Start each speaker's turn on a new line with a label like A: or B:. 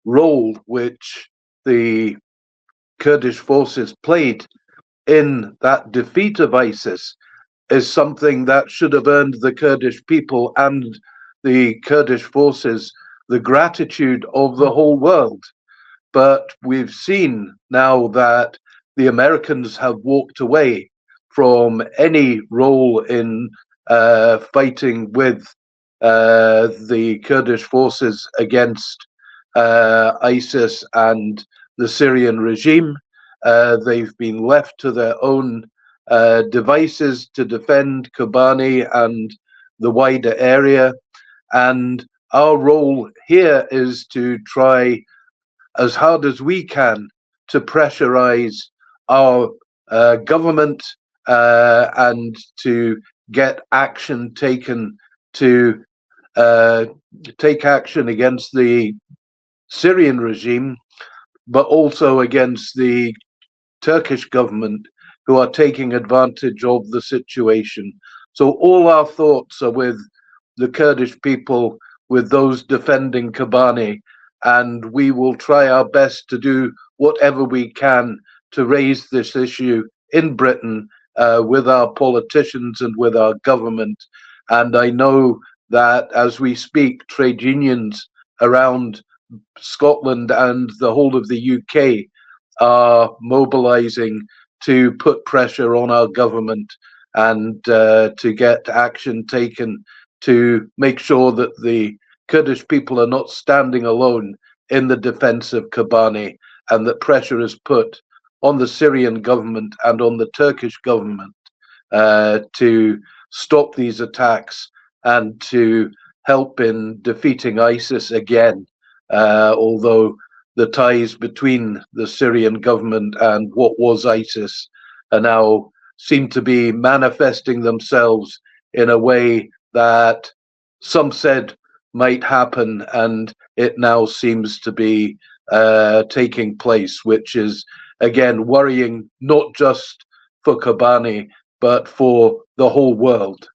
A: role which the Kurdish forces played in that defeat of ISIS is something that should have earned the Kurdish people and the Kurdish forces the gratitude of the whole world. But we've seen now that the Americans have walked away from any role in fighting with the Kurdish forces against ISIS and the Syrian regime. They've been left to their own devices to defend Kobane and the wider area. And our role here is to try as hard as we can to pressurize our government and to get action taken to take action against the Syrian regime, but also against the Turkish government who are taking advantage of the situation. So all our thoughts are with the Kurdish people, with those defending Kobane, and we will try our best to do whatever we can to raise this issue in Britain with our politicians and with our government. And I know that as we speak, trade unions around Scotland and the whole of the UK are mobilizing to put pressure on our government and to get action taken to make sure that the Kurdish people are not standing alone in the defense of Kobane, and that pressure is put on the Syrian government and on the Turkish government to stop these attacks and to help in defeating ISIS again, although the ties between the Syrian government and what was ISIS are now seem to be manifesting themselves in a way that some said might happen, and it now seems to be taking place, which is again worrying, not just for Kobane, but for the whole world.